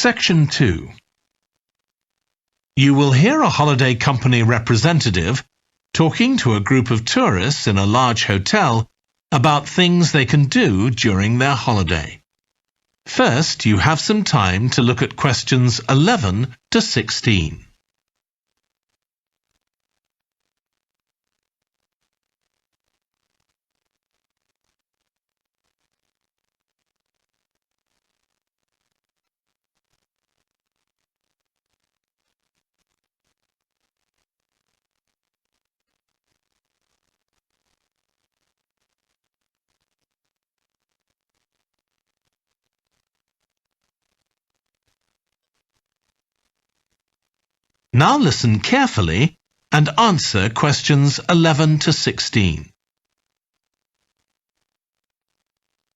Section 2. You will hear a holiday company representative talking to a group of tourists in a large hotel about things they can do during their holiday. First, you have some time to look at questions 11 to 16. Now listen carefully and answer questions 11 to 16.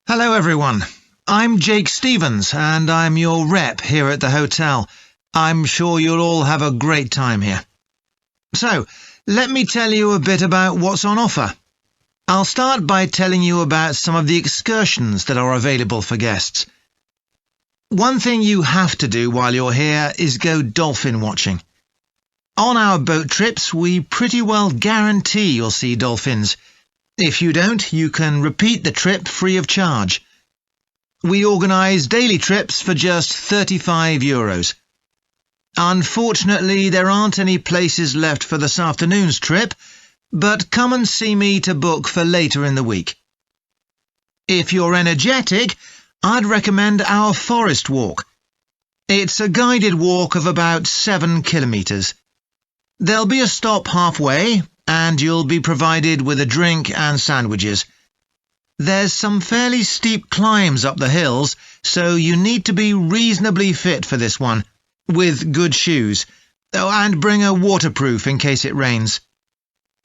Hello everyone, I'm Jake Stevens and I'm your rep here at the hotel. I'm sure you'll all have a great time here. So, let me tell you a bit about what's on offer. I'll start by telling you about some of the excursions that are available for guests. One thing you have to do while you're here is go dolphin watching. On our boat trips, we pretty well guarantee you'll see dolphins. If you don't, you can repeat the trip free of charge. We organise daily trips for just €35. Unfortunately, there aren't any places left for this afternoon's trip, but come and see me to book for later in the week. If you're energetic, I'd recommend our forest walk. It's a guided walk of about 7 kilometres. There'll be a stop halfway, and you'll be provided with a drink and sandwiches. There's some fairly steep climbs up the hills, so you need to be reasonably fit for this one, with good shoes. Oh, and bring a waterproof in case it rains.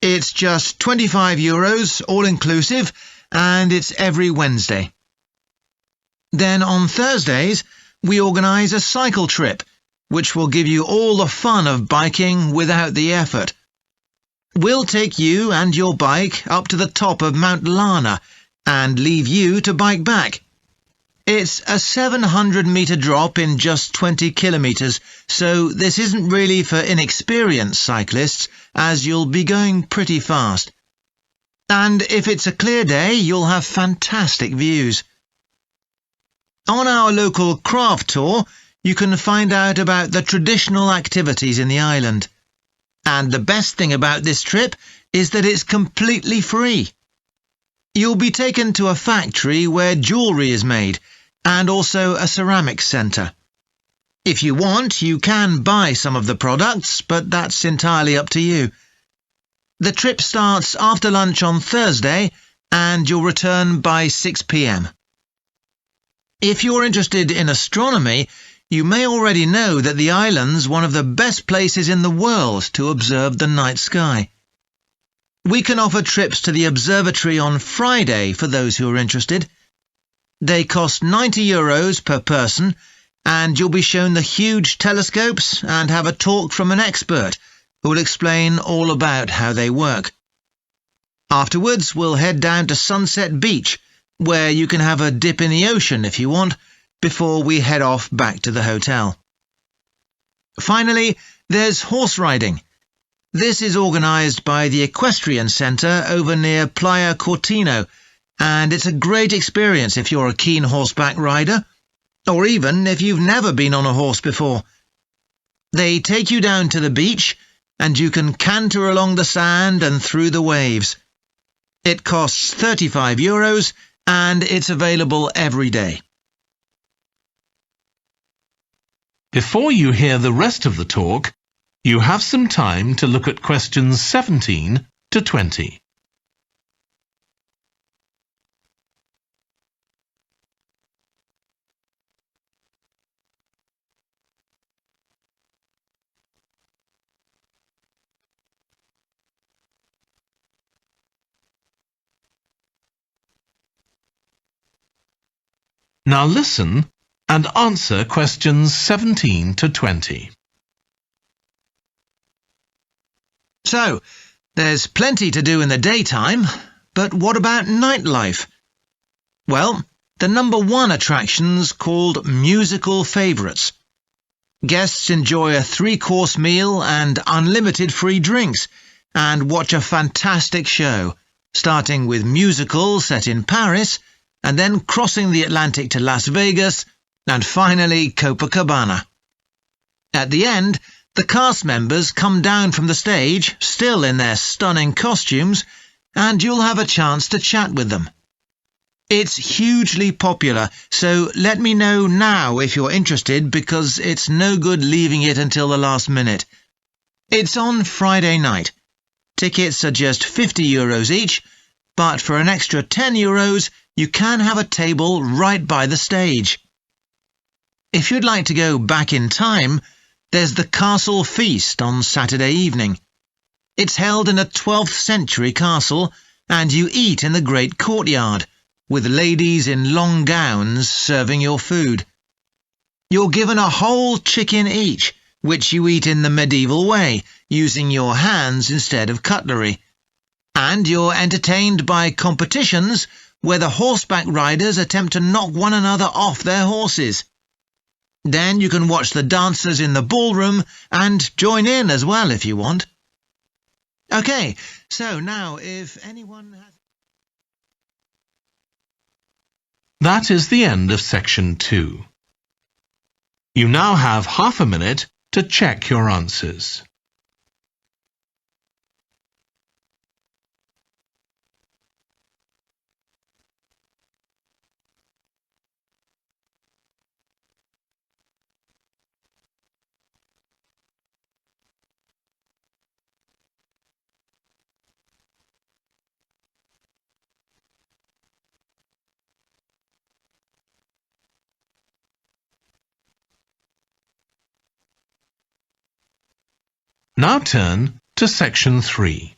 It's just €25, all-inclusive, and it's every Wednesday. Then on Thursdays, we organise a cycle trip, which will give you all the fun of biking without the effort. We'll take you and your bike up to the top of Mount Lana and leave you to bike back. It's a 700-metre drop in just 20 kilometres, so this isn't really for inexperienced cyclists, as you'll be going pretty fast. And if it's a clear day, you'll have fantastic views. On our local craft tour, you can find out about the traditional activities in the island. And the best thing about this trip is that it's completely free. You'll be taken to a factory where jewellery is made, and also a ceramics centre. If you want, you can buy some of the products, but that's entirely up to you. The trip starts after lunch on Thursday, and you'll return by 6 p.m. If you're interested in astronomy, you may already know that the island's one of the best places in the world to observe the night sky. We can offer trips to the observatory on Friday for those who are interested. They cost €90 per person, and you'll be shown the huge telescopes and have a talk from an expert who will explain all about how they work. Afterwards, we'll head down to Sunset Beach, where you can have a dip in the ocean if you want, before we head off back to the hotel. Finally, there's horse riding. This is organised by the Equestrian Centre over near Playa Cortino, and it's a great experience if you're a keen horseback rider, or even if you've never been on a horse before. They take you down to the beach, and you can canter along the sand and through the waves. It costs €35, and it's available every day. Before you hear the rest of the talk, you have some time to look at questions 17 to 20. Now listen and answer questions 17 to 20. So, there's plenty to do in the daytime, but what about nightlife? Well, the number one attraction's called Musical Favourites. Guests enjoy a 3-course meal and unlimited free drinks, and watch a fantastic show, starting with musicals set in Paris, and then crossing the Atlantic to Las Vegas, and finally Copacabana. At the end, the cast members come down from the stage, still in their stunning costumes, and you'll have a chance to chat with them. It's hugely popular, so let me know now if you're interested, because it's no good leaving it until the last minute. It's on Friday night. Tickets are just €50 each, but for an extra €10 you can have a table right by the stage. If you'd like to go back in time, there's the Castle Feast on Saturday evening. It's held in a 12th century castle, and you eat in the great courtyard, with ladies in long gowns serving your food. You're given a whole chicken each, which you eat in the medieval way, using your hands instead of cutlery. And you're entertained by competitions where the horseback riders attempt to knock one another off their horses. Then you can watch the dancers in the ballroom and join in as well if you want. OK, so now if anyone has... That is the end of section 2. You now have half a minute to check your answers. Now turn to section 3.